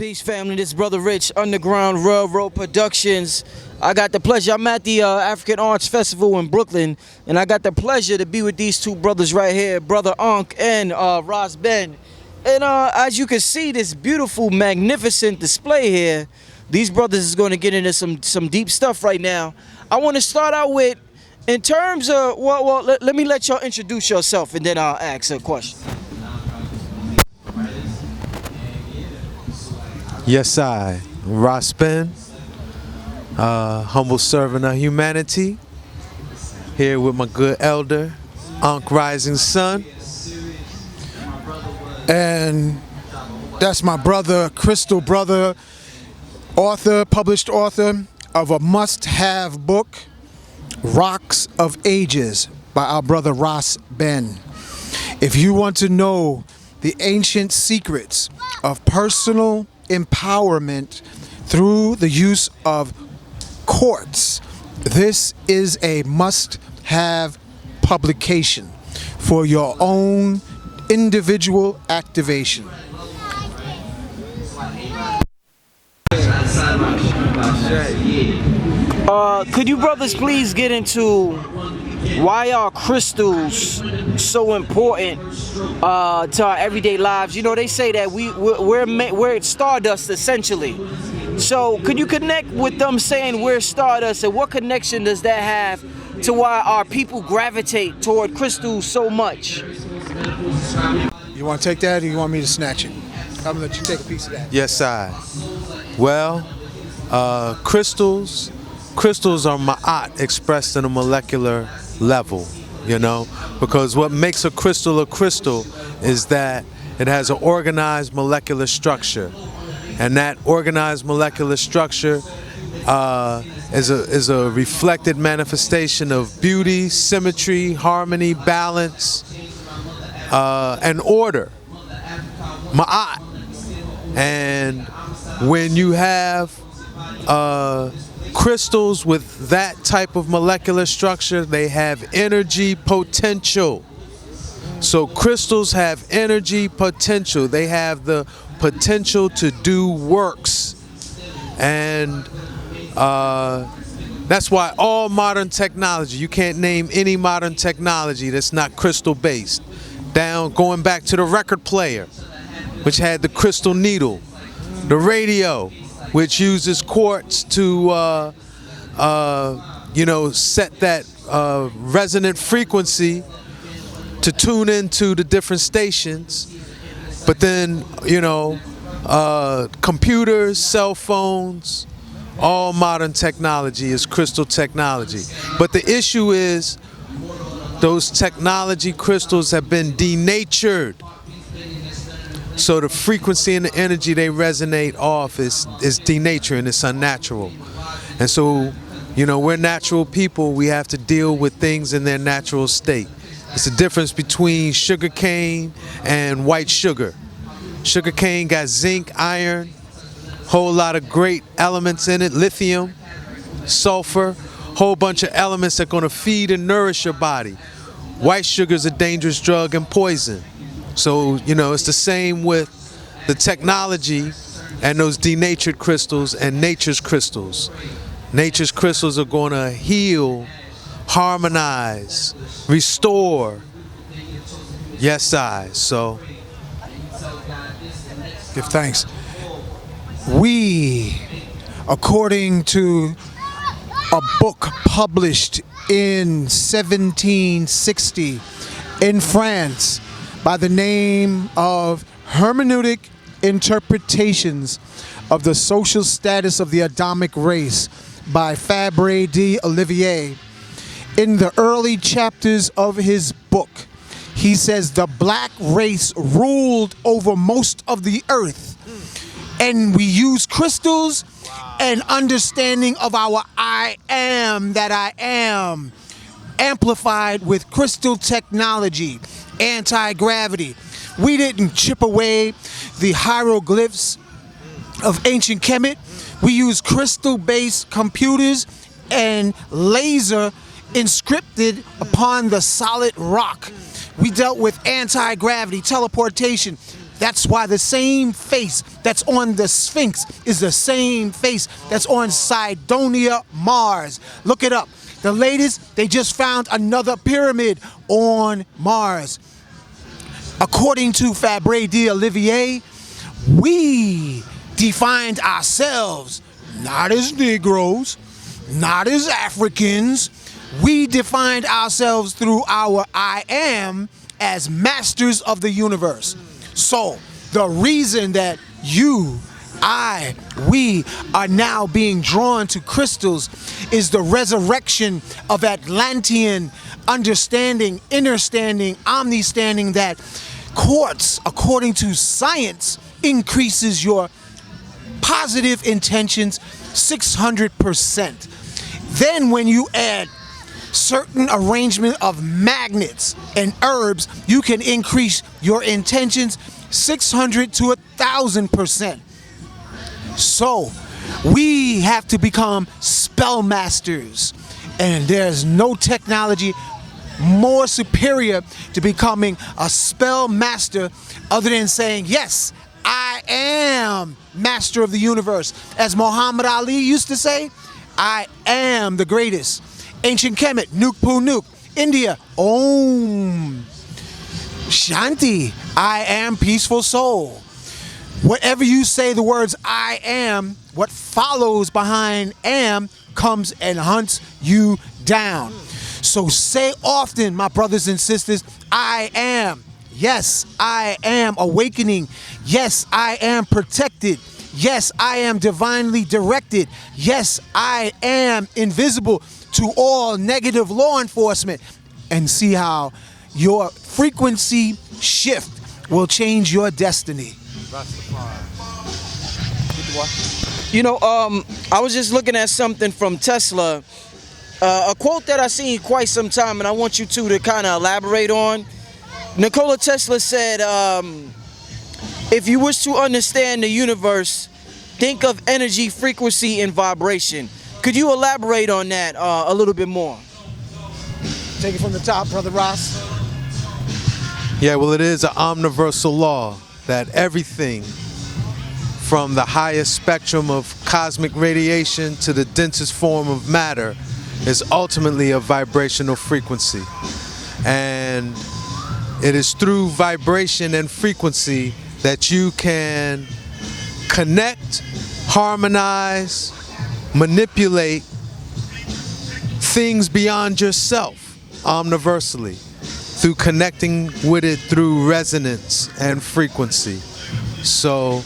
Peace, family. This is Brother Rich, Underground Railroad Productions. I got the pleasure. I'm at the African Arts Festival in Brooklyn, and I got the pleasure to be with these two brothers right here, Brother Hankh and Ras Ben. And as you can see, this beautiful, magnificent display here, these brothers is going to get into some deep stuff right now. I want to start out with, in terms of, let me let y'all introduce yourself, and then I'll ask a question. Yes, I, Ras Ben, humble servant of humanity, here with my good elder, Ankh Rising Sun. And that's my brother, Crystal Brother, author, published author of a must-have book, Rocks of Ages, by our brother Ras Ben. If you want to know the ancient secrets of personal empowerment through the use of quartz, this is a must-have publication for your own individual activation. Could you brothers please get into why are crystals so important to our everyday lives? You know, they say that we're stardust essentially. So could you connect with them saying we're stardust, and what connection does that have to why our people gravitate toward crystals so much? You want to take that, or you want me to snatch it? I'm gonna let you take a piece of that. Yes, I. Well, crystals are ma'at expressed in a molecular level, you know, because what makes a crystal is that it has an organized molecular structure, and that organized molecular structure is a reflected manifestation of beauty, symmetry, harmony, balance, and order, ma'at. And when you have crystals with that type of molecular structure, they have energy potential. So crystals have energy potential. They have the potential to do works. And that's why all modern technology, you can't name any modern technology that's not crystal based. Going back to the record player, which had the crystal needle, the radio, which uses quartz to, set that resonant frequency to tune into the different stations. But then, computers, cell phones, all modern technology is crystal technology. But the issue is those technology crystals have been denatured. So the frequency and the energy they resonate off is denaturing, it's unnatural. And so, we're natural people, we have to deal with things in their natural state. It's the difference between sugar cane and white sugar. Sugar cane got zinc, iron, whole lot of great elements in it, lithium, sulfur, whole bunch of elements that are gonna feed and nourish your body. White sugar is a dangerous drug and poison. So, it's the same with the technology and those denatured crystals and nature's crystals. Nature's crystals are going to heal, harmonize, restore. Yes, I. So, Give thanks. We, according to a book published in 1760 in France, by the name of Hermeneutic Interpretations of the Social Status of the Adamic Race by Fabre d'Olivier. In the early chapters of his book, he says the black race ruled over most of the earth, and we use crystals and understanding of our I am that I am, amplified with crystal technology, anti-gravity. We didn't chip away the hieroglyphs of ancient Kemet. We use crystal-based computers and laser inscripted upon the solid rock. We dealt with anti-gravity, teleportation, That's why the same face that's on the Sphinx is the same face that's on Cydonia, Mars. Look it up. The latest, they just found another pyramid on Mars. According to Fabre d'Olivier, we defined ourselves not as Negroes, not as Africans. We defined ourselves through our I am as masters of the universe. So the reason that you, I, we are now being drawn to crystals is the resurrection of Atlantean understanding, understanding, omnistanding that quartz, according to science, increases your positive intentions 600%. Then when you add certain arrangement of magnets and herbs, you can increase your intentions 600 to 1,000%. So we have to become spell masters, and there's no technology more superior to becoming a spell master other than saying, yes, I am master of the universe. As Muhammad Ali used to say, I am the greatest. Ancient Kemet, Nuke Poo Nuke. India, Om Shanti, I am peaceful soul. Whatever you say the words I am, what follows behind am comes and hunts you down. So say often, my brothers and sisters, I am. Yes, I am awakening. Yes, I am protected. Yes, I am divinely directed. Yes, I am invisible to all negative law enforcement. And see how your frequency shift will change your destiny. You know, I was just looking at something from Tesla, a quote that I seen quite some time, and I want you two to kind of elaborate on. Nikola Tesla said, if you wish to understand the universe, think of energy, frequency, and vibration. Could you elaborate on that a little bit more? Take it from the top, Brother Ross. Yeah, well, it is an omniversal law that everything from the highest spectrum of cosmic radiation to the densest form of matter is ultimately a vibrational frequency. And it is through vibration and frequency that you can connect, harmonize, manipulate things beyond yourself omniversally through connecting with it through resonance and frequency. So,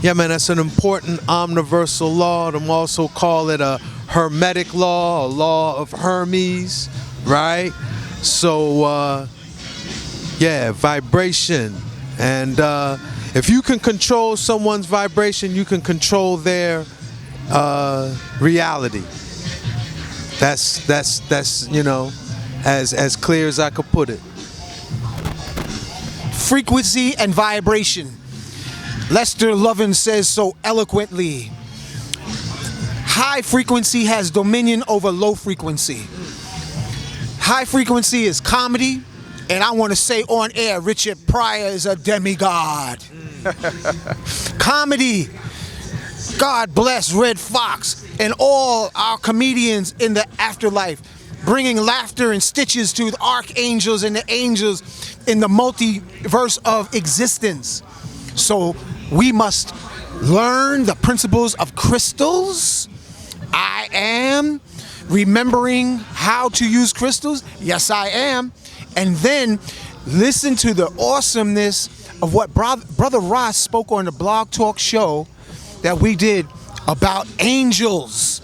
yeah, man, that's an important omniversal law. They also call it a hermetic law, a law of Hermes, right? So, yeah, vibration. And if you can control someone's vibration, you can control their reality. That's you know, as clear as I could put it. Frequency and vibration. Lester Lovin says so eloquently. High frequency has dominion over low frequency. High frequency is comedy, and I want to say on air, Richard Pryor is a demigod. Comedy. God bless Red Fox and all our comedians in the afterlife, bringing laughter and stitches to the archangels and the angels in the multiverse of existence. So we must learn the principles of crystals. I am remembering how to use crystals. Yes, I am. And then listen to the awesomeness of what Brother Ross spoke on the Blog Talk show that we did about angels,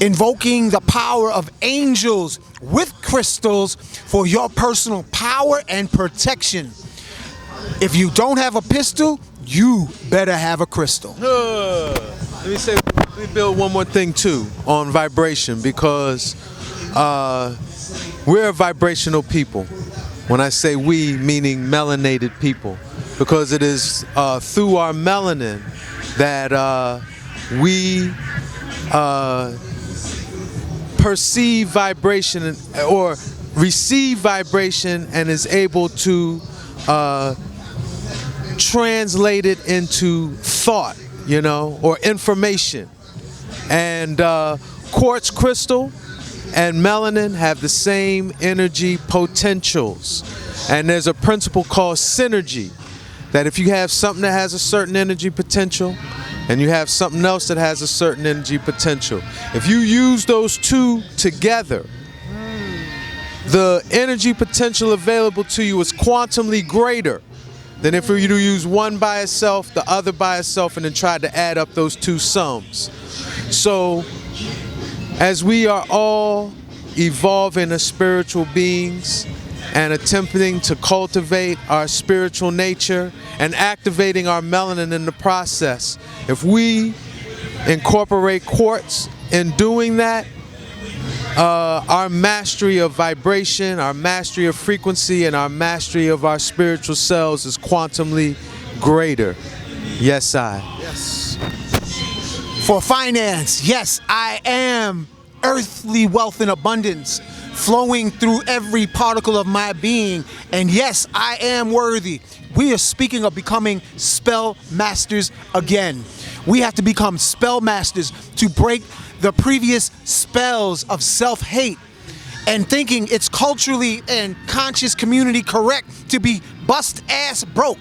invoking the power of angels with crystals for your personal power and protection. If you don't have a pistol, you better have a crystal. Let me build one more thing too on vibration, because we're a vibrational people. When I say we, meaning melanated people, because it is through our melanin that we perceive vibration or receive vibration and is able to translated into thought, you know, or information. And quartz crystal and melanin have the same energy potentials. And there's a principle called synergy, that if you have something that has a certain energy potential and you have something else that has a certain energy potential, if you use those two together, the energy potential available to you is quantumly greater than if you were to use one by itself, the other by itself, and then try to add up those two sums. So, as we are all evolving as spiritual beings and attempting to cultivate our spiritual nature and activating our melanin in the process, if we incorporate quartz in doing that, our mastery of vibration, our mastery of frequency, and our mastery of our spiritual selves is quantumly greater. Yes, I. Yes. For finance, yes, I am earthly wealth in abundance, flowing through every particle of my being. And yes, I am worthy. We are speaking of becoming spell masters again. We have to become spell masters to break the previous spells of self-hate and thinking it's culturally and conscious community correct to be bust ass broke.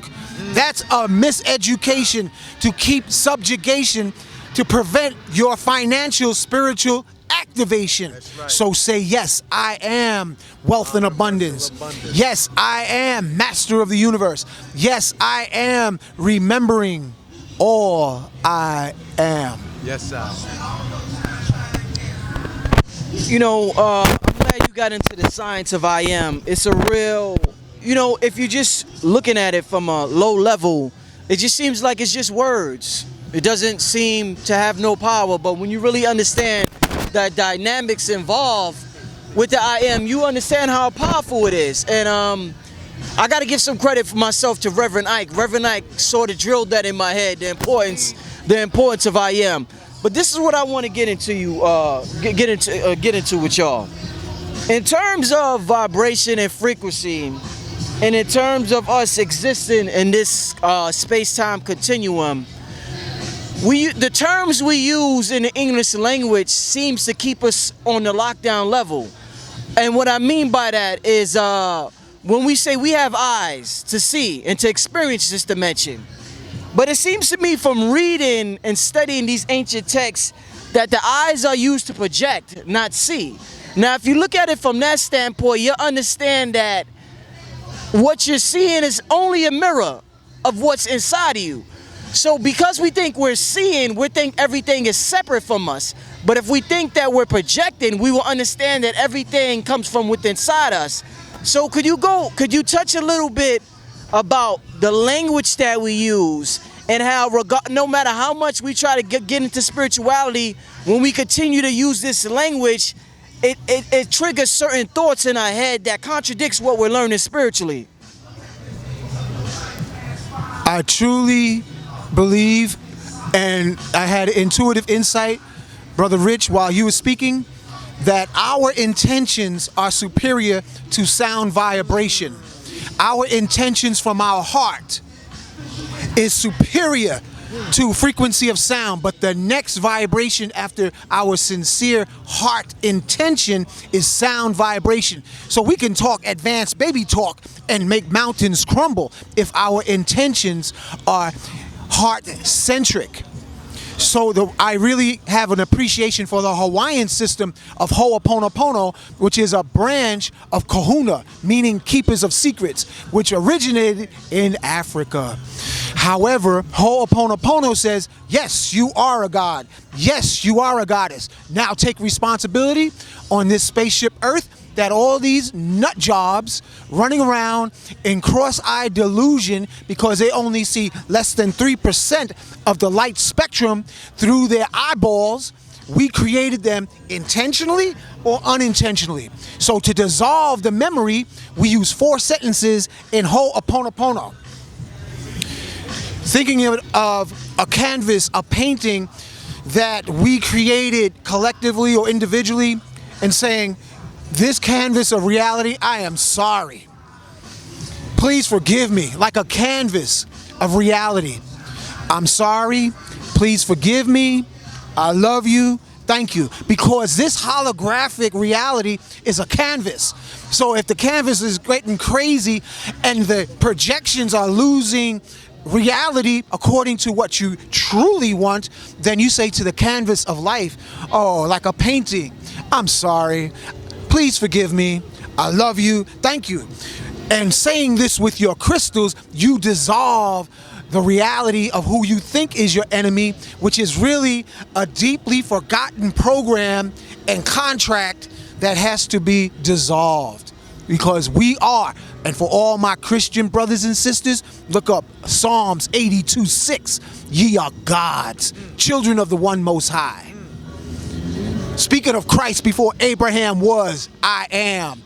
That's a miseducation to keep subjugation to prevent your financial spiritual activation. Right. So say, yes, I am wealth and abundance. Yes, I am master of the universe. Yes, I am remembering all I am. Yes, I. You know, I'm glad you got into the science of I am. It's a real, you know, if you're just looking at it from a low level, it just seems like it's just words. It doesn't seem to have no power, but when you really understand the dynamics involved with the I am, you understand how powerful it is. And I got to give some credit for myself to Reverend Ike. Reverend Ike sort of drilled that in my head, the importance of I am. But this is what I want to get into get into with y'all. In terms of vibration and frequency, and in terms of us existing in this space-time continuum, the terms we use in the English language seems to keep us on the lockdown level. And what I mean by that is when we say we have eyes to see and to experience this dimension. But it seems to me from reading and studying these ancient texts that the eyes are used to project, not see. Now, if you look at it from that standpoint, you understand that what you're seeing is only a mirror of what's inside of you. So because we think we're seeing, we think everything is separate from us. But if we think that we're projecting, we will understand that everything comes from within inside us. So could you touch a little bit about the language that we use and how no matter how much we try to get into spirituality, when we continue to use this language, it triggers certain thoughts in our head that contradicts what we're learning spiritually. I truly believe, and I had intuitive insight, Brother Rich, while you were speaking, that our intentions are superior to sound vibration. Our intentions from our heart is superior to frequency of sound, but the next vibration after our sincere heart intention is sound vibration. So we can talk advanced baby talk and make mountains crumble if our intentions are heart-centric. So I really have an appreciation for the Hawaiian system of Ho'oponopono, which is a branch of Kahuna, meaning keepers of secrets, which originated in Africa. However, Ho'oponopono says, yes, you are a god. Yes, you are a goddess. Now take responsibility on this spaceship Earth that all these nut jobs running around in cross-eyed delusion because they only see less than 3% of the light spectrum through their eyeballs, we created them intentionally or unintentionally. So to dissolve the memory, we use 4 sentences in Ho'oponopono. Thinking of a canvas, a painting that we created collectively or individually, and saying, this canvas of reality, I am sorry. Please forgive me. Like a canvas of reality. I'm sorry. Please forgive me. I love you. Thank you. Because this holographic reality is a canvas. So if the canvas is getting crazy and the projections are losing reality according to what you truly want, then you say to the canvas of life, oh, like a painting, I'm sorry. Please forgive me. I love you. Thank you. And saying this with your crystals, you dissolve the reality of who you think is your enemy, which is really a deeply forgotten program and contract that has to be dissolved. Because we are, and for all my Christian brothers and sisters, look up Psalms 82:6. Ye are gods, children of the one most high. Speaking of Christ, before Abraham was, I am.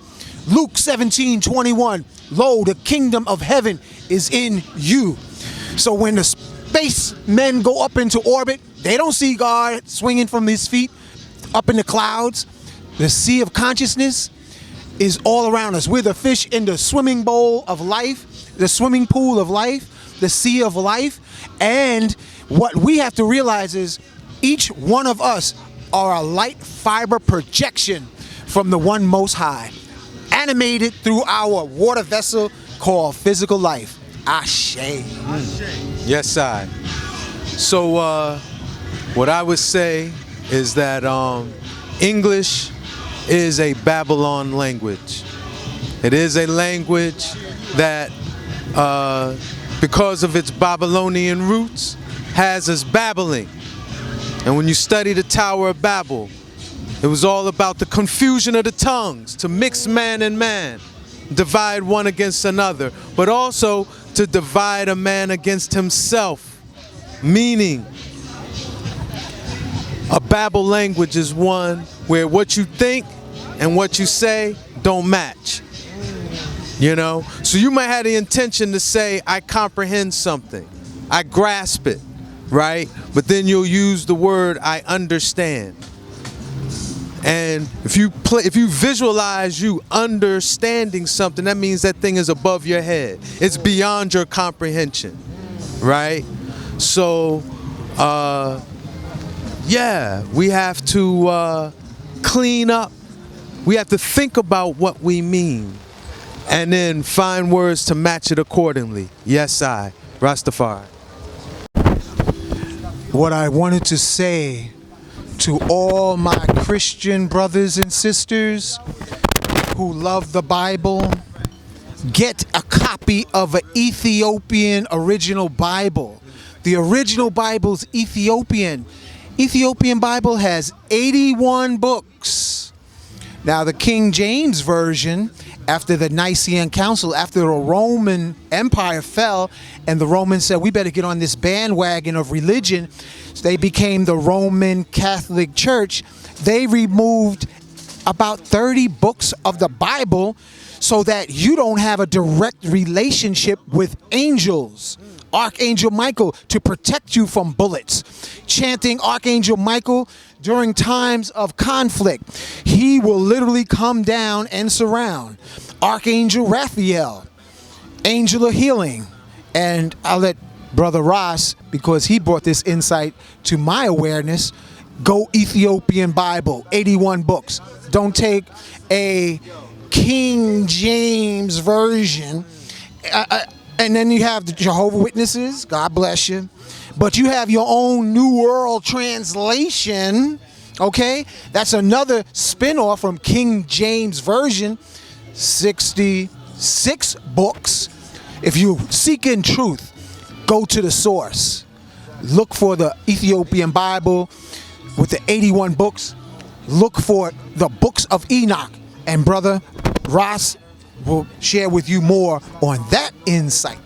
Luke 17:21. Lo, the kingdom of heaven is in you. So when the spacemen go up into orbit, they don't see God swinging from his feet up in the clouds. The sea of consciousness is all around us. We're the fish in the swimming bowl of life, the swimming pool of life, the sea of life. And what we have to realize is each one of us are a light fiber projection from the one most high, animated through our water vessel called physical life. Ashe. Yes, I. So what I would say is that English is a Babylon language. It is a language that, because of its Babylonian roots, has us babbling. And when you study the Tower of Babel, it was all about the confusion of the tongues, to mix man and man, divide one against another, but also to divide a man against himself. Meaning, a Babel language is one where what you think and what you say don't match. You know? So you might have the intention to say, I comprehend something, I grasp it, right? But then you'll use the word, I understand. And if you visualize you understanding something, that means that thing is above your head. It's beyond your comprehension, right? So, yeah, we have to clean up. We have to think about what we mean and then find words to match it accordingly. Yes, I, Rastafari. What I wanted to say to all my Christian brothers and sisters who love the Bible, get a copy of an Ethiopian original Bible. The original Bible's Ethiopian. Ethiopian Bible has 81 books. Now the King James Version, after the Nicene Council, after the Roman Empire fell and the Romans said, we better get on this bandwagon of religion, so they became the Roman Catholic Church. They removed about 30 books of the Bible so that you don't have a direct relationship with angels. Archangel Michael to protect you from bullets. Chanting Archangel Michael during times of conflict. He will literally come down and surround. Archangel Raphael, angel of healing. And I'll let Brother Ras, because he brought this insight to my awareness, go Ethiopian Bible, 81 books. Don't take a King James Version. And then you have the Jehovah's Witnesses, God bless you. But you have your own New World Translation, okay? That's another spin-off from King James Version, 66 books. If you seek in truth, go to the source. Look for the Ethiopian Bible with the 81 books. Look for the books of Enoch. And Brother Ras will share with you more on that insight.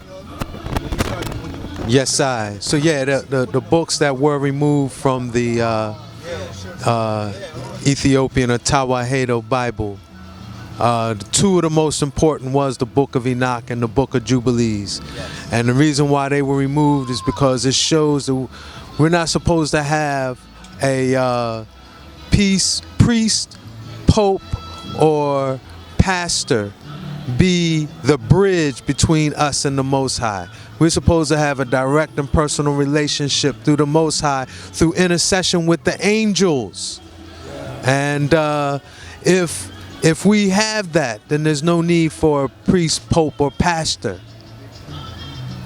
Yes, I. So yeah, the books that were removed from the Ethiopian or Tawahedo Bible, two of the most important was the Book of Enoch and the Book of Jubilees. And the reason why they were removed is because it shows that we're not supposed to have a priest, pope, or pastor be the bridge between us and the Most High. We're supposed to have a direct and personal relationship through the Most High, through intercession with the angels. And if we have that, then there's no need for a priest, pope, or pastor.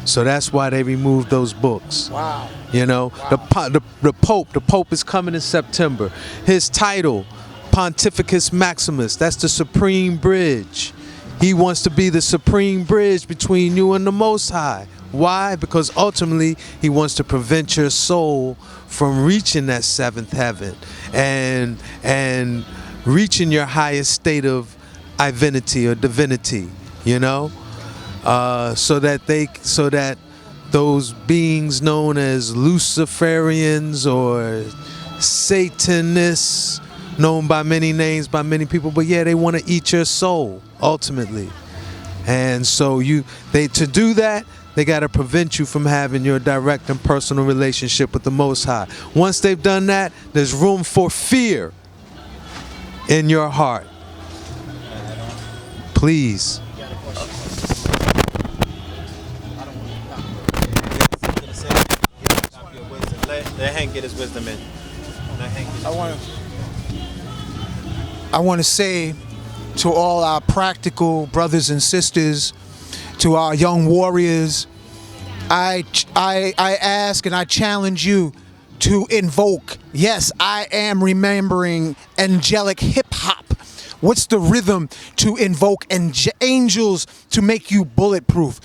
So that's why they removed those books. Wow. You know, Wow. the Pope is coming in September. His title, Pontificus Maximus, that's the supreme bridge. He wants to be the supreme bridge between you and the Most High. Why? Because ultimately he wants to prevent your soul from reaching that seventh heaven and reaching your highest state of divinity or divinity, you know? So that those beings known as Luciferians or Satanists, known by many names by many people, but yeah, they want to eat your soul ultimately. And so to do that, they got to prevent you from having your direct and personal relationship with the Most High. Once they've done that, there's room for fear in your heart. Please. Let Hankh get his wisdom in. I want to say to all our practical brothers and sisters, to our young warriors, I ask and I challenge you to invoke. Yes, I am remembering angelic hip hop. What's the rhythm to invoke angels to make you bulletproof?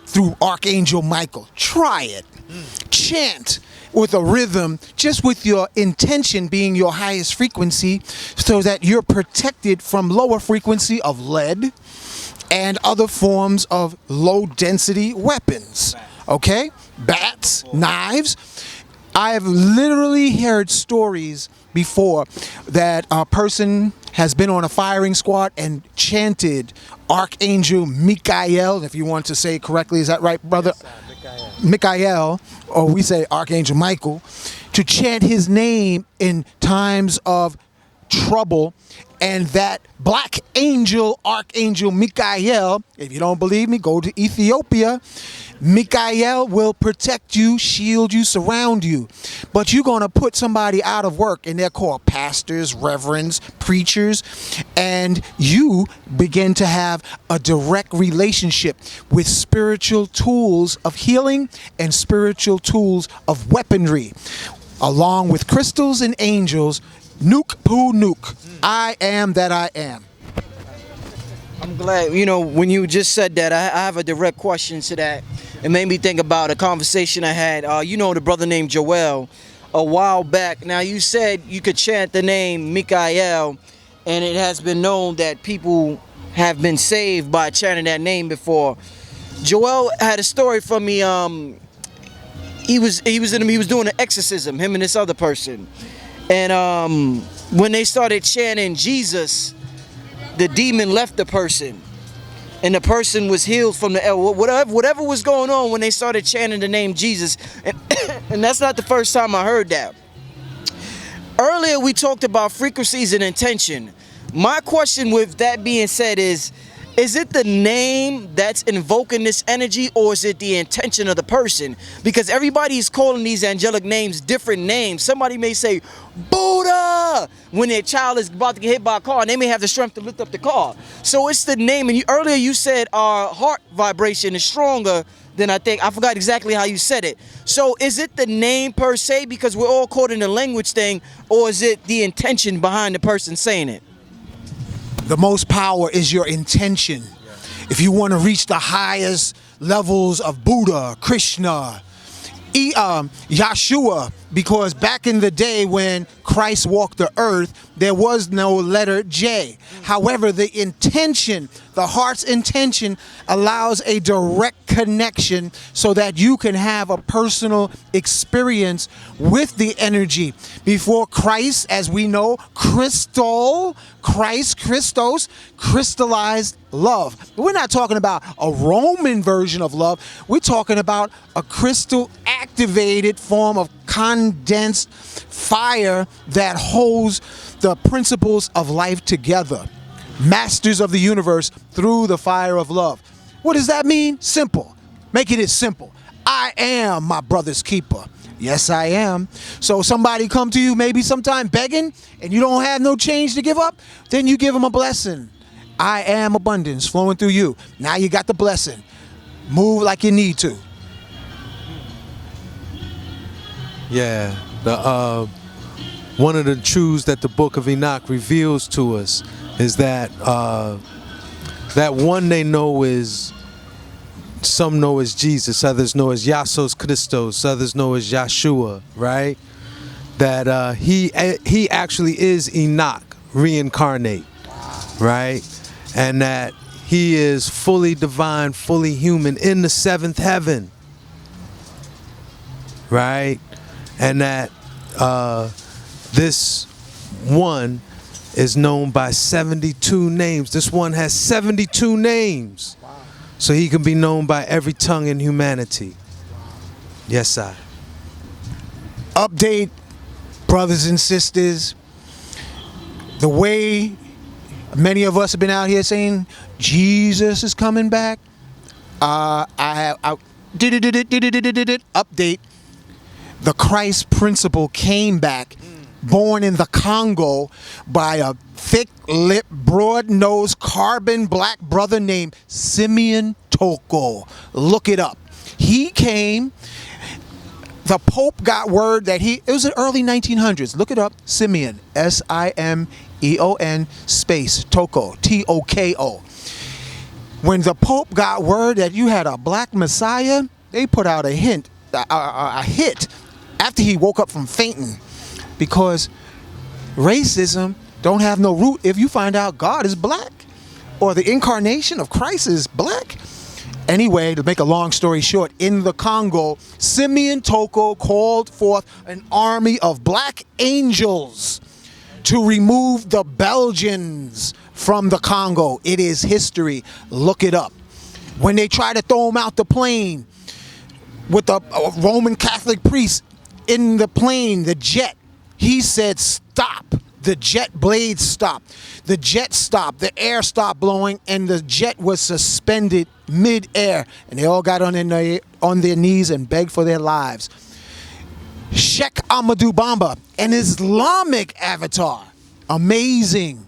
Through Archangel Michael. Try it. Chant with a rhythm, just with your intention being your highest frequency, so that you're protected from lower frequency of lead and other forms of low density weapons. Okay? Bats, knives. I have literally heard stories before that a person has been on a firing squad and chanted Archangel Michael, if you want to say it correctly. Is that right, brother? Yes, Michael, or we say Archangel Michael, to chant his name in times of trouble, and that black angel, Archangel Michael, if you don't believe me, go to Ethiopia. Michael will protect you, shield you, surround you. But you're going to put somebody out of work, and they're called pastors, reverends, preachers, and you begin to have a direct relationship with spiritual tools of healing and spiritual tools of weaponry, along with crystals and angels. Nuke poo nuke. I am that I am. I'm glad, when you just said that, I have a direct question to that. It made me think about a conversation I had, the brother named Joel, a while back. Now, you said you could chant the name Michael, and it has been known that people have been saved by chanting that name before. Joel had a story for me. He was doing an exorcism, him and this other person. And when they started chanting Jesus, the demon left the person, and the person was healed from the whatever was going on when they started chanting the name Jesus. And that's not the first time I heard that. Earlier we talked about frequencies and intention. My question with that being said is it the name that's invoking this energy, or is it the intention of the person? Because everybody's calling these angelic names different names. Somebody may say Buddha when their child is about to get hit by a car, and they may have the strength to lift up the car. So it's the name. And earlier you said our heart vibration is stronger than I forgot exactly how you said it. So is it the name per se, because we're all caught in the language thing, or is it the intention behind the person saying it? The most power is your intention. If you want to reach the highest levels of Buddha, Krishna, Yeshua, because back in the day when Christ walked the earth, there was no letter J. However, the intention, the heart's intention, allows a direct connection so that you can have a personal experience with the energy. Before Christ, as we know, Christos, crystallized love. We're not talking about a Roman version of love. We're talking about a crystal activated form of condensed fire that holds the principles of life together. masters of the universe through the fire of love. What does that mean? Simple. Making it simple. I am my brother's keeper. Yes, I am. So somebody come to you maybe sometime begging and you don't have no change to give up, then you give them a blessing. I am abundance flowing through you. Now you got the blessing. Move like you need to. Yeah, one of the truths that the Book of Enoch reveals to us is that that one they know is, some know as Jesus, others know as Yasos Christos, others know as Yahshua, right? That he actually is Enoch reincarnate, right? And that he is fully divine, fully human in the seventh heaven, right? And that this one is known by 72 names. This one has 72 names. Wow. So he can be known by every tongue in humanity. Yes, I. Update, brothers and sisters. The way many of us have been out here saying Jesus is coming back. Update. The Christ principle came back, born in the Congo by a thick-lipped, broad-nosed, carbon black brother named Simeon Toko. Look it up. He came. The Pope got word that it was the early 1900s. Look it up. Simeon, S-I-M-E-O-N space Toko, T-O-K-O. When the Pope got word that you had a black Messiah, they put out a hit after he woke up from fainting, because racism don't have no root if you find out God is black or the incarnation of Christ is black. Anyway, to make a long story short, in the Congo, Simeon Toko called forth an army of black angels to remove the Belgians from the Congo. It is history. Look it up. When they tried to throw him out the plane with the Roman Catholic priest in the plane, the jet, he said, stop. The jet blades stopped. The jet stopped. The air stopped blowing, and the jet was suspended mid-air. And they all got on their knees and begged for their lives. Sheikh Ahmadou Bamba, an Islamic avatar. Amazing.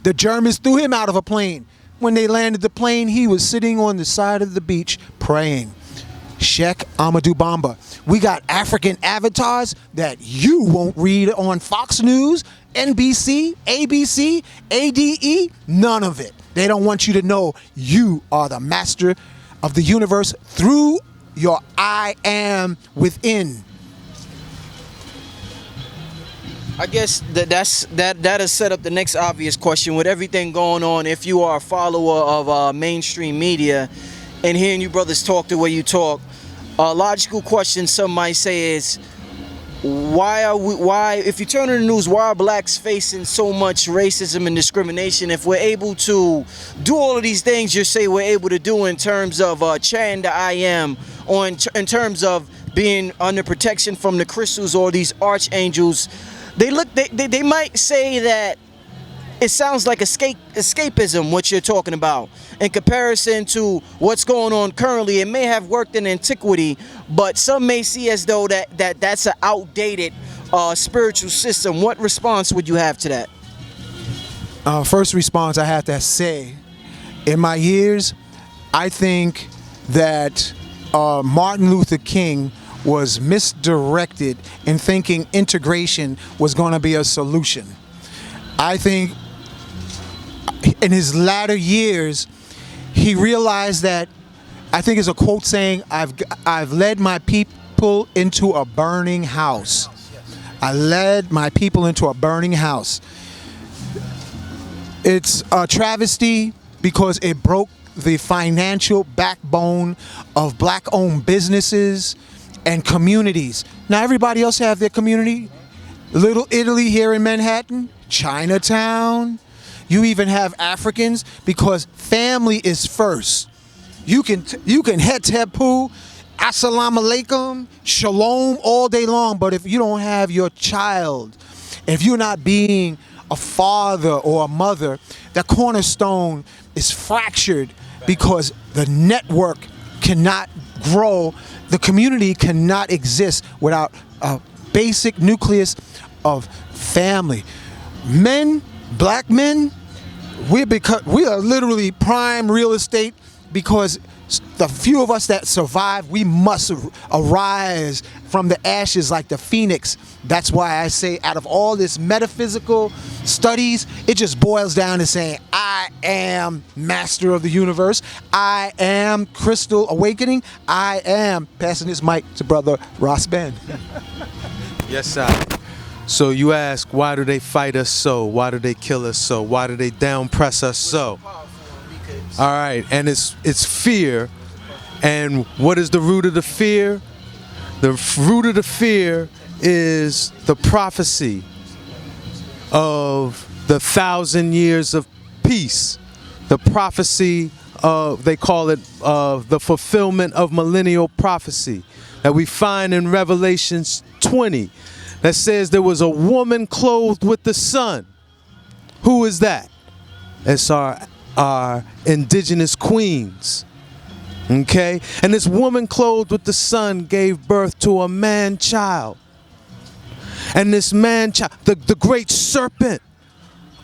The Germans threw him out of a plane. When they landed the plane, he was sitting on the side of the beach praying. Sheikh Ahmadou Bamba. We got African avatars that you won't read on Fox News, NBC, ABC, ADE, none of it. They don't want you to know you are the master of the universe through your I am within. I guess that has set up the next obvious question. With everything going on, if you are a follower of mainstream media and hearing you brothers talk the way you talk, a logical question some might say is, why, if you turn on the news, why are blacks facing so much racism and discrimination if we're able to do all of these things you say we're able to do in terms of chanting the I am, or in terms of being under protection from the crystals or these archangels? They might say that it sounds like escapism, what you're talking about, in comparison to what's going on currently. It may have worked in antiquity, but some may see as though that's an outdated spiritual system. What response would you have to that? First response, I have to say, in my years, I think that Martin Luther King was misdirected in thinking integration was going to be a solution. I think in his latter years, he realized that, I think it's a quote saying, I've led my people into a burning house. I led my people into a burning house. It's a travesty because it broke the financial backbone of black-owned businesses and communities. Now everybody else have their community. Little Italy here in Manhattan, Chinatown. You even have Africans, because family is first. You can hetepu, assalamu alaikum, shalom all day long, but if you don't have your child, if you're not being a father or a mother, that cornerstone is fractured because the network cannot grow. The community cannot exist without a basic nucleus of family. Men, black men, we are literally prime real estate because the few of us that survive, we must arise from the ashes like the phoenix. That's why I say out of all this metaphysical studies, it just boils down to saying, I am master of the universe. I am crystal awakening. I am passing this mic to brother Ras Ben. Yes, sir. So you ask, why do they fight us so? Why do they kill us so? Why do they down press us so? All right, and it's fear. And what is the root of the fear? The root of the fear is the prophecy of the 1,000 years of peace. The prophecy of, they call it the fulfillment of millennial prophecy that we find in Revelations 20 that says there was a woman clothed with the sun. Who is that? It's our indigenous queens. Okay? And this woman clothed with the sun gave birth to a man-child. And this man-child, the great serpent,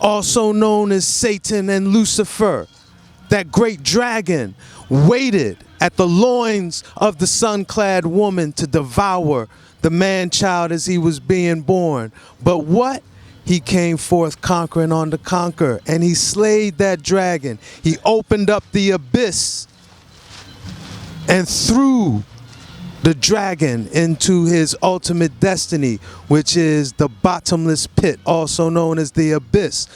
also known as Satan and Lucifer, that great dragon, waited at the loins of the sun-clad woman to devour the man-child as he was being born. But what? He came forth conquering on the conquer, and he slayed that dragon. He opened up the abyss and threw the dragon into his ultimate destiny, which is the bottomless pit, also known as the abyss,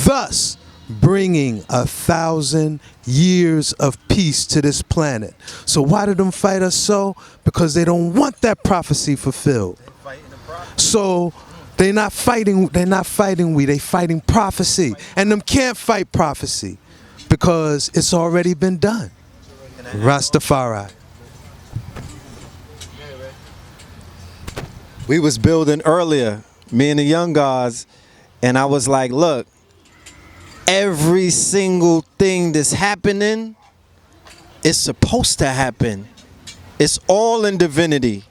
thus bringing 1,000 years of peace to this planet. So why did them fight us so? Because they don't want that prophecy fulfilled. So they fighting prophecy. And them can't fight prophecy because it's already been done. Rastafari. We was building earlier, me and the young guys, and I was like, look, every single thing that's happening is supposed to happen. It's all in divinity.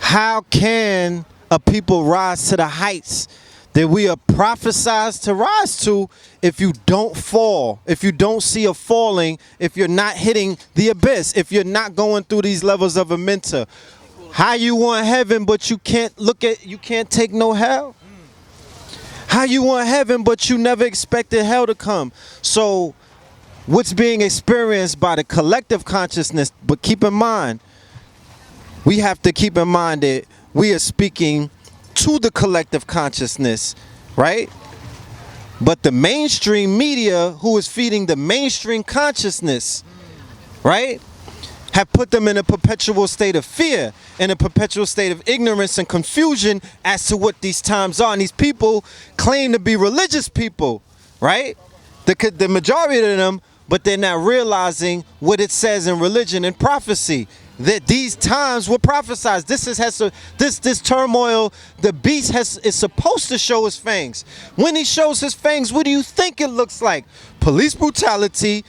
How can a people rise to the heights that we are prophesied to rise to if you don't fall, if you don't see a falling, if you're not hitting the abyss, if you're not going through these levels of a mentor? How you want heaven but you can't take no hell? How you want heaven but you never expected hell to come? So what's being experienced by the collective consciousness, but keep in mind, we have to keep in mind that we are speaking to the collective consciousness, right? But the mainstream media, who is feeding the mainstream consciousness, right, have put them in a perpetual state of fear, in a perpetual state of ignorance and confusion as to what these times are. And these people claim to be religious people, right? The majority of them, but they're not realizing what it says in religion and prophecy, that these times were prophesied. This turmoil, the beast is supposed to show his fangs. When he shows his fangs, what do you think it looks like? Police brutality,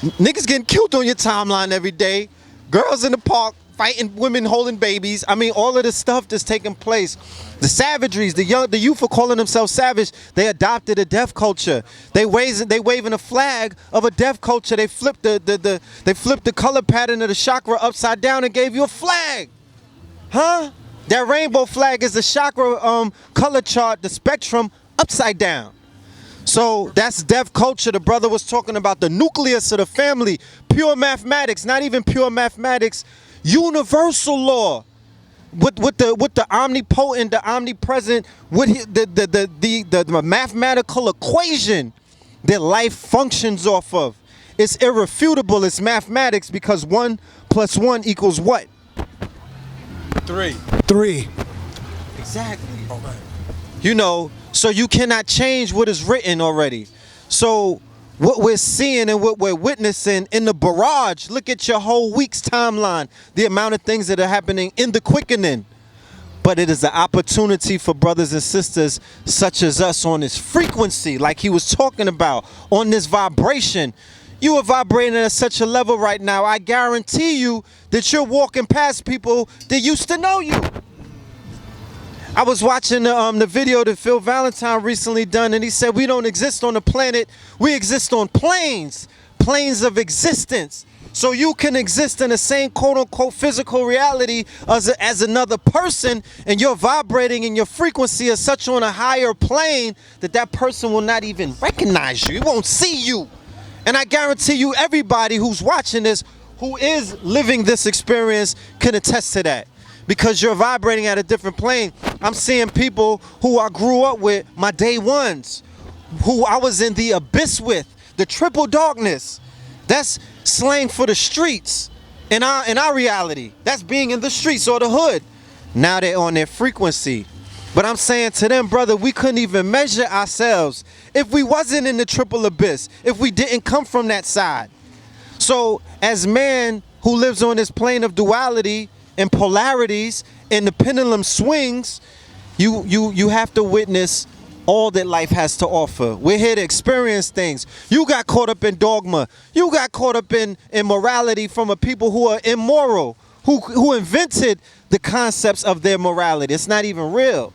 niggas getting killed on your timeline every day, girls in the park fighting women holding babies. I mean, all of this stuff that's taking place. The savageries, the youth are calling themselves savage. They adopted a deaf culture. They waving a flag of a deaf culture. They flipped the color pattern of the chakra upside down and gave you a flag. Huh? That rainbow flag is the chakra color chart, the spectrum upside down. So that's deaf culture. The brother was talking about the nucleus of the family, pure mathematics, not even pure mathematics, universal law. With the omnipotent, the omnipresent, with the mathematical equation that life functions off of. It's irrefutable. It's mathematics because 1 + 1 = what? 3. 3. Exactly. You know, so you cannot change what is written already. So what we're seeing and what we're witnessing in the barrage, look at your whole week's timeline, the amount of things that are happening in the quickening. but it is an opportunity for brothers and sisters such as us on this frequency, like he was talking about, on this vibration. You are vibrating at such a level right now, I guarantee you that you're walking past people that used to know you. I was watching the video that Phil Valentine recently done, and he said we don't exist on a planet, we exist on planes of existence. So you can exist in the same quote-unquote physical reality as another person, and you're vibrating and your frequency is such on a higher plane that that person will not even recognize you. He won't see you. And I guarantee you everybody who's watching this, who is living this experience, can attest to that. Because you're vibrating at a different plane. I'm seeing people who I grew up with, my day ones, who I was in the abyss with, the triple darkness. That's slang for the streets in our reality. That's being in the streets or the hood. Now they're on their frequency. But I'm saying to them, brother, we couldn't even measure ourselves if we wasn't in the triple abyss, if we didn't come from that side. So as man who lives on this plane of duality and polarities and the pendulum swings, you have to witness all that life has to offer. We're here to experience things. You got caught up in dogma. You got caught up in morality from a people who are immoral, who invented the concepts of their morality. It's not even real.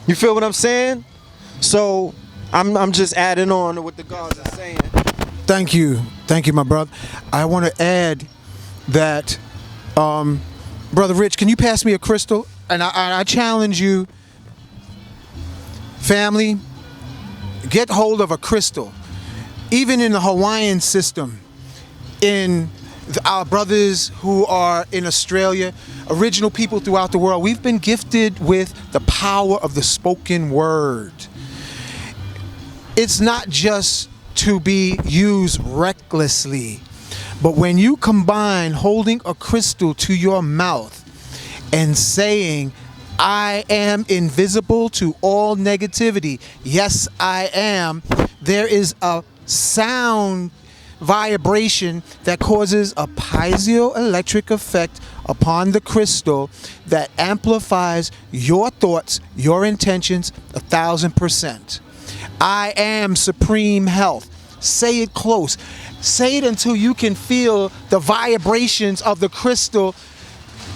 You feel what I'm saying? So I'm just adding on to what the guards are saying. Thank you, my brother. I want to add that, Brother Rich, can you pass me a crystal? And I challenge you, family, get hold of a crystal. Even in the Hawaiian system, in our brothers who are in Australia, original people throughout the world, we've been gifted with the power of the spoken word. It's not just to be used recklessly, but when you combine holding a crystal to your mouth and saying, I am invisible to all negativity. Yes, I am. There is a sound vibration that causes a piezoelectric effect upon the crystal that amplifies your thoughts, your intentions 1,000%. I am supreme health. Say it close. Say it until you can feel the vibrations of the crystal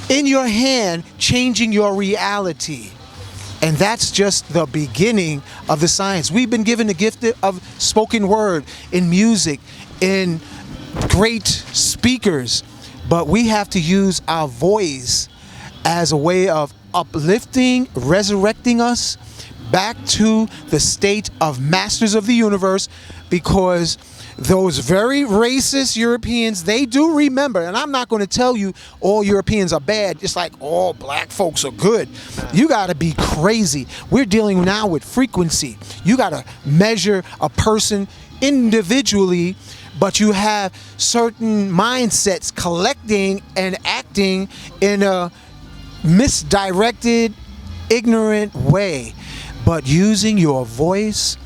in your hand changing your reality. And that's just the beginning of the science. We've been given the gift of spoken word in music, in great speakers, but we have to use our voice as a way of uplifting, resurrecting us back to the state of masters of the universe, because those very racist Europeans, they do remember, and I'm not going to tell you all Europeans are bad, just like all black folks are good. You got to be crazy. We're dealing now with frequency. You got to measure a person individually, but you have certain mindsets collecting and acting in a misdirected, ignorant way. But using your voice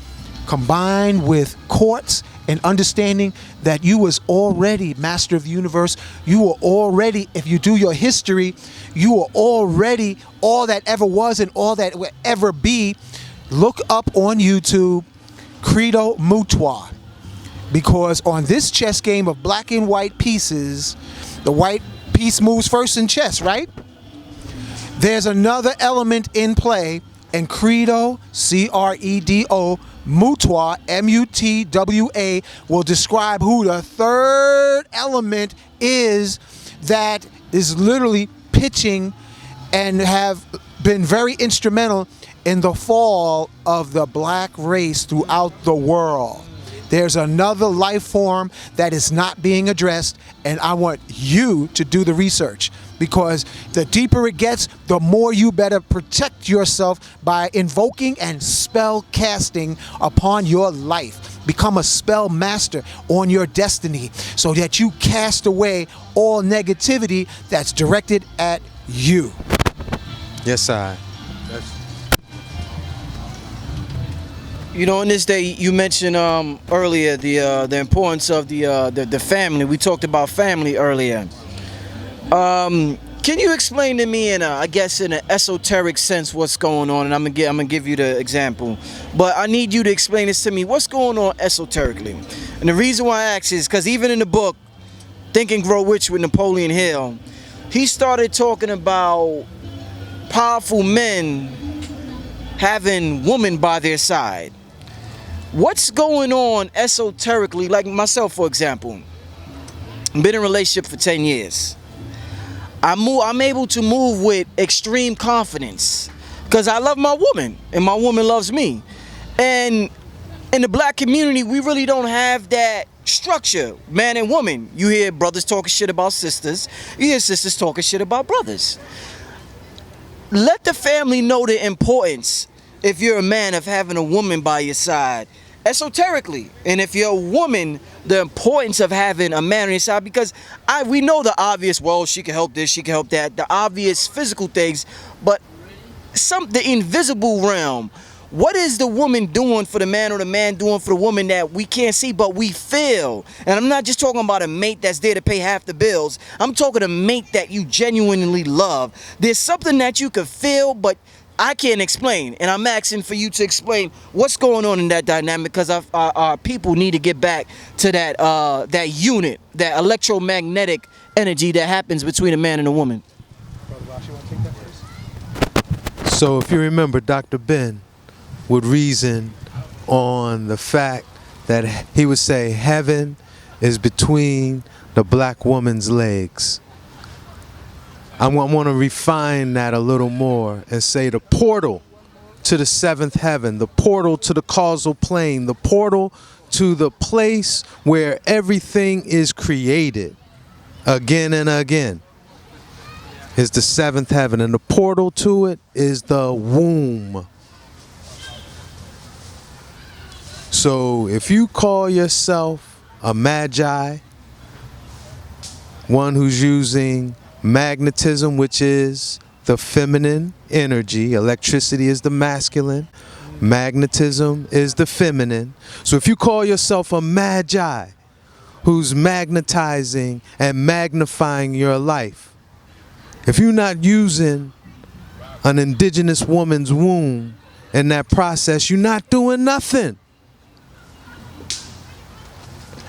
combined with courts and understanding that you was already master of the universe, you were already, if you do your history, you were already all that ever was and all that will ever be. Look up on YouTube Credo Mutua, because on this chess game of black and white pieces, the white piece moves first in chess, right? There's another element in play, and Credo, C-R-E-D-O, Mutua, M-U-T-W-A, will describe who the third element is that is literally pitching and have been very instrumental in the fall of the black race throughout the world. There's another life form that is not being addressed, and I want you to do the research, because the deeper it gets, the more you better protect yourself by invoking and spell casting upon your life. Become a spell master on your destiny so that you cast away all negativity that's directed at you. Yes, I. You know, on this day, you mentioned earlier the importance of the family. We talked about family earlier. Can you explain to me in I guess in an esoteric sense what's going on? And I'm gonna give you the example, but I need you to explain this to me. What's going on esoterically? And the reason why I ask is because even in the book Think and Grow Rich with Napoleon Hill, he started talking about powerful men having women by their side. What's going on esoterically? Like myself, for example, I've been in a relationship for 10 years. I'm able to move with extreme confidence because I love my woman and my woman loves me. And in the black community, we really don't have that structure, man and woman. You hear brothers talking shit about sisters. You hear sisters talking shit about brothers. Let the family know the importance, if you're a man, of having a woman by your side esoterically, and if you're a woman, the importance of having a man on your side, because we know the obvious, well, she can help this, she can help that, the obvious physical things, but the invisible realm. What is the woman doing for the man or the man doing for the woman that we can't see but we feel? And I'm not just talking about a mate that's there to pay half the bills. I'm talking a mate that you genuinely love. There's something that you can feel but I can't explain, and I'm asking for you to explain what's going on in that dynamic, because our people need to get back to that unit, that electromagnetic energy that happens between a man and a woman. So if you remember, Dr. Ben would reason on the fact that he would say heaven is between the black woman's legs. I want to refine that a little more and say the portal to the seventh heaven, the portal to the causal plane, the portal to the place where everything is created again and again is the seventh heaven, and the portal to it is the womb. So if you call yourself a magi, one who's using magnetism, which is the feminine energy, electricity is the masculine, magnetism is the feminine. So if you call yourself a magi who's magnetizing and magnifying your life, if you're not using an indigenous woman's womb in that process, you're not doing nothing.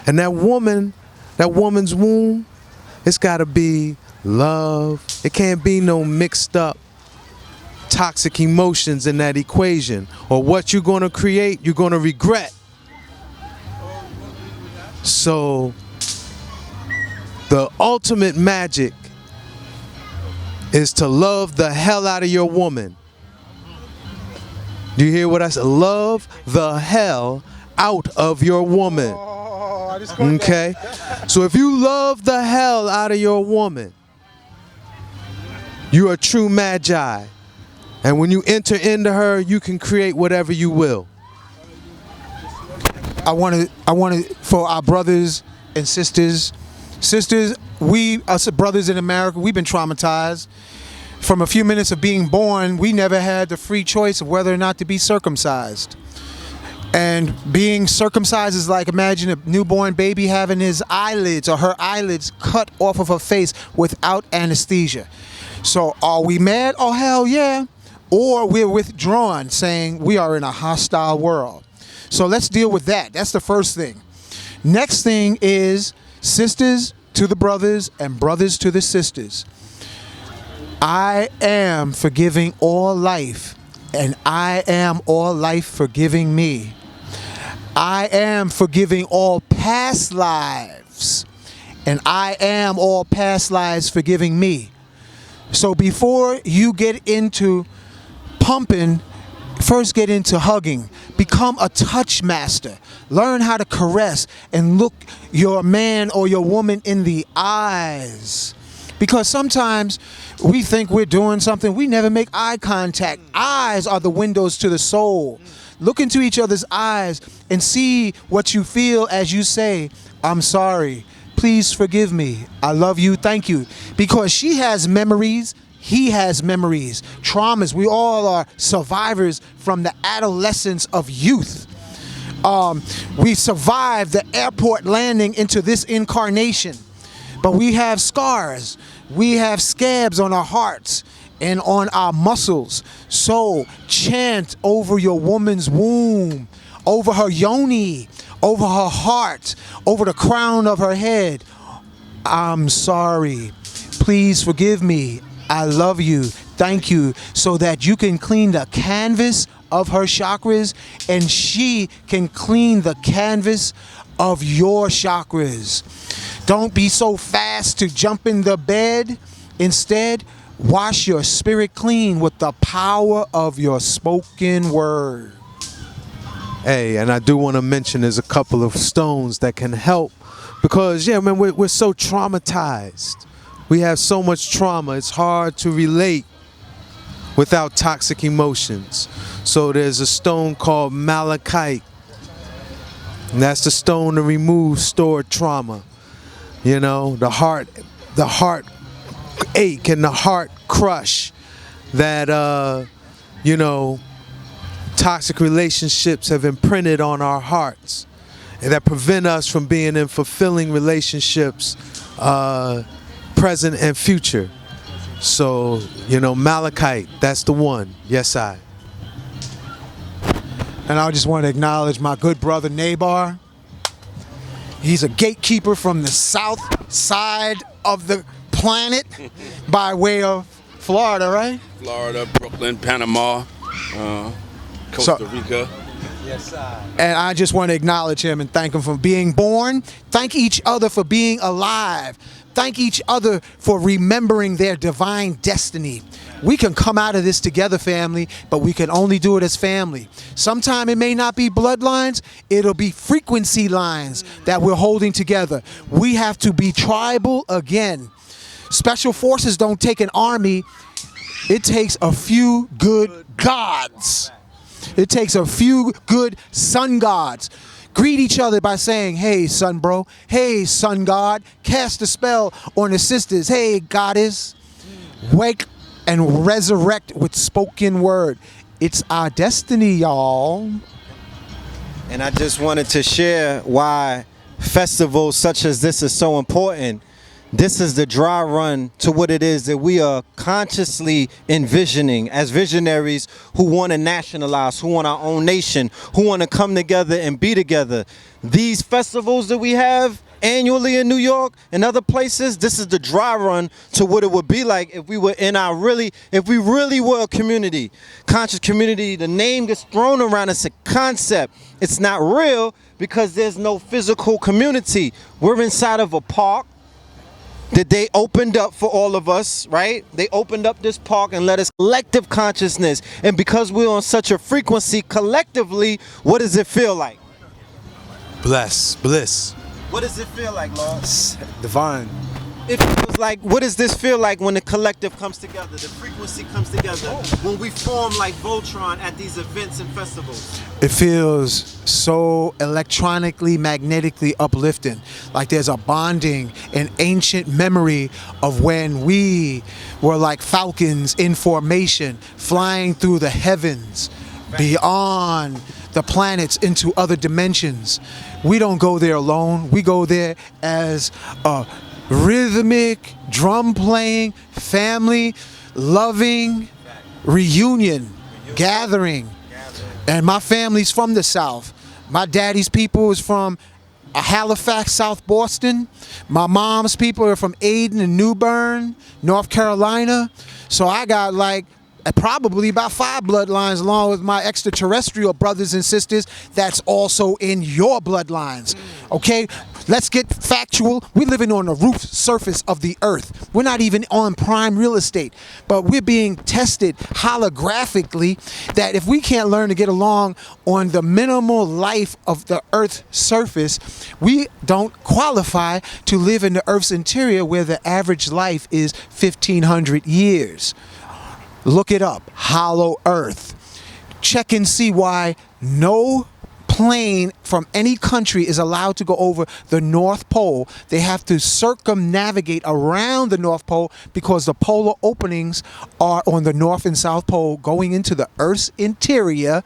And that woman's womb, it's got to be love. It can't be no mixed up toxic emotions in that equation, or what you're going to create, you're going to regret. So the ultimate magic is to love the hell out of your woman. Do you hear what I said? Love the hell out of your woman. Okay? So if you love the hell out of your woman, you're a true magi. And when you enter into her, you can create whatever you will. I want to, for our brothers and sisters, us brothers in America, we've been traumatized. From a few minutes of being born, we never had the free choice of whether or not to be circumcised. And being circumcised is like, imagine a newborn baby having his eyelids or her eyelids cut off of her face without anesthesia. So are we mad? Oh, hell yeah. Or we're withdrawn, saying we are in a hostile world. So let's deal with that. That's the first thing. Next thing is sisters to the brothers and brothers to the sisters. I am forgiving all life, and I am all life forgiving me. I am forgiving all past lives, and I am all past lives forgiving me. So before you get into pumping, first get into hugging. Become a touch master. Learn how to caress and look your man or your woman in the eyes. Because sometimes we think we're doing something, we never make eye contact. Eyes are the windows to the soul. Look into each other's eyes and see what you feel as you say, I'm sorry. Please forgive me. I love you. Thank you. Because she has memories. He has memories. Traumas. We all are survivors from the adolescence of youth. We survived the airport landing into this incarnation. but we have scars. We have scabs on our hearts and on our muscles. So chant over your woman's womb, over her yoni, over her heart, over the crown of her head. I'm sorry. Please forgive me. I love you. Thank you. So that you can clean the canvas of her chakras and she can clean the canvas of your chakras. Don't be so fast to jump in the bed. Instead, wash your spirit clean with the power of your spoken word. Hey, and I do want to mention there's a couple of stones that can help because, yeah, man, we're so traumatized. We have so much trauma. It's hard to relate without toxic emotions. So there's a stone called Malachite. And that's the stone to remove stored trauma. You know, the heart ache and the heart crush that, you know, toxic relationships have imprinted on our hearts and that prevent us from being in fulfilling relationships, present and future. So, you know, Malachite, that's the one. Yes, I. And I just want to acknowledge my good brother Nabar. He's a gatekeeper from the south side of the planet by way of Florida, right? Florida, Brooklyn, Panama, Costa Rica. Yes, sir. And I just want to acknowledge him and thank him for being born. Thank each other for being alive. Thank each other for remembering their divine destiny. We can come out of this together, family, but we can only do it as family. Sometime it may not be bloodlines, it'll be frequency lines that we're holding together. We have to be tribal again. Special forces don't take an army. It takes a few good gods. It takes a few good sun gods. Greet each other by saying, hey, sun bro. Hey, sun god. Cast a spell on the sisters. Hey, goddess. Wake and resurrect with spoken word. It's our destiny, y'all. And I just wanted to share why festivals such as this is so important. This is the dry run to what it is that we are consciously envisioning as visionaries who want to nationalize, who want our own nation, who want to come together and be together. These festivals that we have annually in New York and other places, this is the dry run to what it would be like if we were if we really were a community, conscious community. The name gets thrown around as a concept. It's not real because there's no physical community. We're inside of a park that they opened up for all of us, right? They opened up this park and let us collective consciousness. And because we're on such a frequency collectively, what does it feel like? Bliss. What does it feel like, Lord? Divine. It feels like, what does this feel like when the collective comes together, the frequency comes together, when we form like Voltron at these events and festivals? It feels so electronically, magnetically uplifting. Like there's a bonding, an ancient memory of when we were like falcons in formation, flying through the heavens, beyond the planets into other dimensions. We don't go there alone. We go there as a rhythmic, drum playing, family, loving reunion, gathering. And my family's from the South. My daddy's people is from Halifax, South Boston. My mom's people are from Aden and New Bern, North Carolina. So I got like probably about 5 bloodlines along with my extraterrestrial brothers and sisters that's also in your bloodlines. Okay? Let's get factual. We're living on the roof surface of the earth. We're not even on prime real estate, but we're being tested holographically that if we can't learn to get along on the minimal life of the earth's surface, we don't qualify to live in the earth's interior where the average life is 1,500 years. Look it up, Hollow Earth. Check and see why no plane from any country is allowed to go over the North Pole. They have to circumnavigate around the North Pole because the polar openings are on the North and South Pole going into the Earth's interior.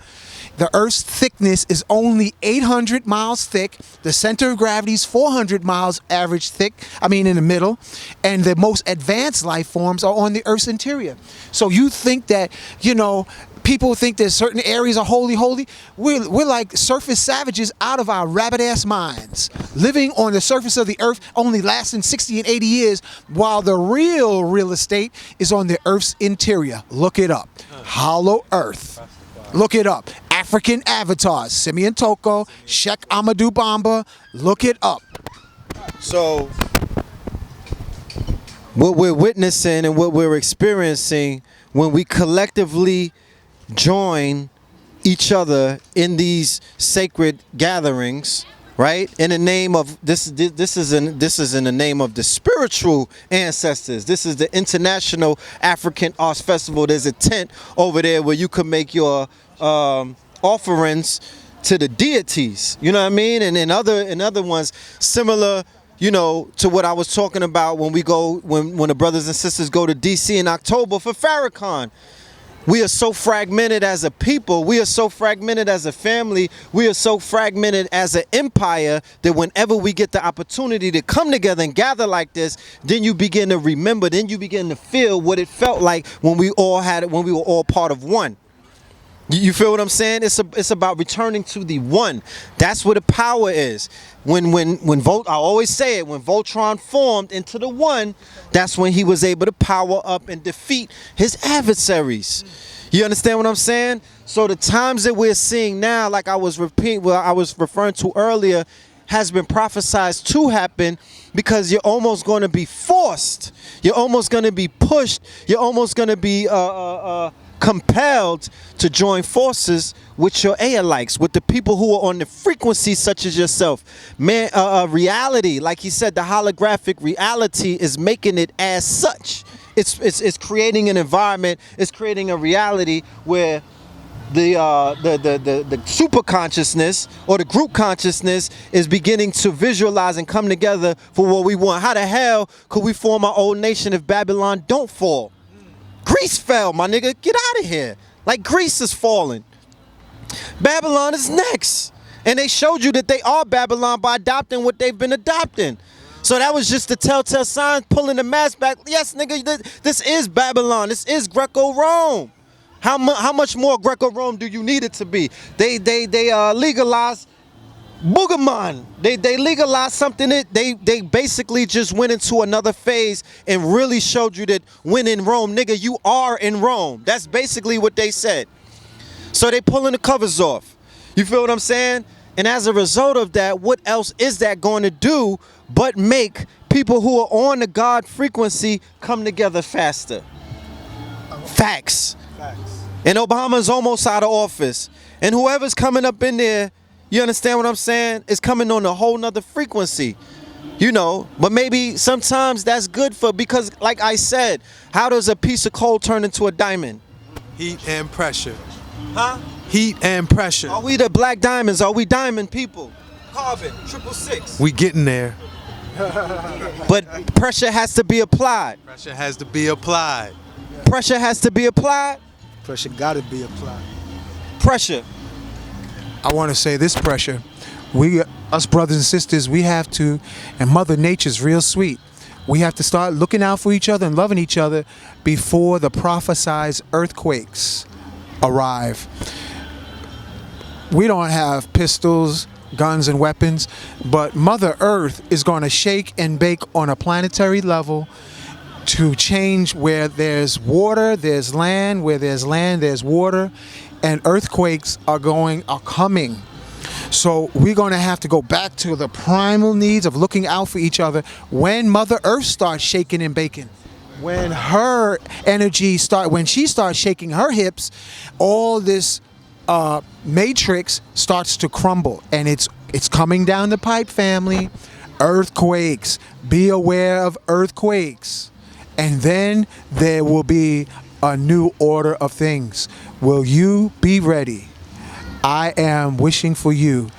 The Earth's thickness is only 800 miles thick. The center of gravity is 400 miles average thick, in the middle. And the most advanced life forms are on the Earth's interior. So you think that, people think that certain areas are holy. We're like surface savages out of our rabbit-ass minds, living on the surface of the Earth, only lasting 60 and 80 years, while the real estate is on the Earth's interior. Look it up. Hollow Earth. Look it up. African avatars. Simeon Toko, Sheikh Amadou Bamba. Look it up. So, what we're witnessing and what we're experiencing when we collectively join each other in these sacred gatherings, right? In the name of this is in the name of the spiritual ancestors. This is the International African Arts Festival. There's a tent over there where you can make your offerings to the deities. You know what I mean? And in other ones similar, to what I was talking about when the brothers and sisters go to DC in October for Farrakhan. We are so fragmented as a people. We are so fragmented as a family. We are so fragmented as an empire that whenever we get the opportunity to come together and gather like this, then you begin to remember, then you begin to feel what it felt like when we were all part of one. You feel what I'm saying? It's about returning to the one. That's where the power is. I always say it, when Voltron formed into the one, that's when he was able to power up and defeat his adversaries. You understand what I'm saying? So the times that we're seeing now, like I was referring to earlier, has been prophesied to happen because you're almost going to be forced. You're almost going to be pushed. You're almost going to be compelled to join forces with your Aeolites, with the people who are on the frequency such as yourself. Man, reality, like he said, the holographic reality is making it as such. It's creating an environment, it's creating a reality where the super consciousness or the group consciousness is beginning to visualize and come together for what we want. How the hell could we form our own nation if Babylon don't fall? Greece fell, my nigga. Get out of here. Like Greece is falling. Babylon is next. And they showed you that they are Babylon by adopting what they've been adopting. So that was just the telltale sign, pulling the mask back. Yes, nigga, this is Babylon. This is Greco-Rome. How much more Greco-Rome do you need it to be? They legalized Boogerman. They legalized something that they basically just went into another phase and really showed you that when in Rome, nigga, you are in Rome. That's basically what they said. So they pulling the covers off. You feel what I'm saying? And as a result of that, what else is that going to do but make people who are on the God frequency come together faster? Facts. And Obama's almost out of office. And whoever's coming up in there, you understand what I'm saying? It's coming on a whole nother frequency. But maybe sometimes that's good because like I said, how does a piece of coal turn into a diamond? Heat and pressure. Huh? Heat and pressure. Are we the black diamonds? Are we diamond people? Carbon, 666. We getting there. But pressure has to be applied. Pressure has to be applied. Pressure has to be applied. Pressure gotta be applied. Pressure. I want to say this pressure. Us brothers and sisters, we have to, and Mother Nature's real sweet. We have to start looking out for each other and loving each other before the prophesized earthquakes arrive. We don't have pistols, guns, and weapons, but Mother Earth is going to shake and bake on a planetary level to change where there's water, there's land, where there's land, there's water, and earthquakes are coming. So we're going to have to go back to the primal needs of looking out for each other when Mother Earth starts shaking and baking. When her energy when she starts shaking her hips, all this matrix starts to crumble, and it's coming down the pipe, family. Earthquakes. Be aware of earthquakes. And then there will be a new order of things. Will you be ready? I am wishing for you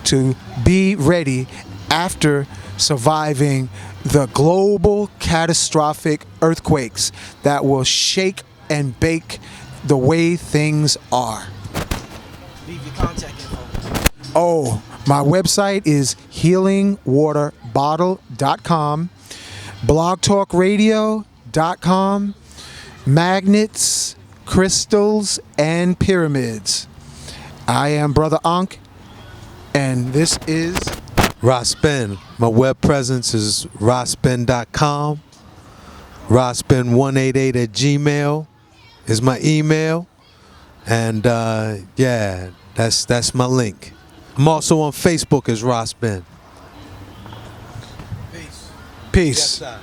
to be ready after surviving the global catastrophic earthquakes that will shake and bake the way things are. Leave your contact info. Oh, my website is healingwaterbottle.com, blogtalkradio.com, magnets, crystals, and pyramids. I am Brother Ankh, and this is Ras Ben. My web presence is rasben.com. Rasben188 at Gmail is my email. And yeah, that's my link. I'm also on Facebook as Ras Ben. peace. Yes, sir.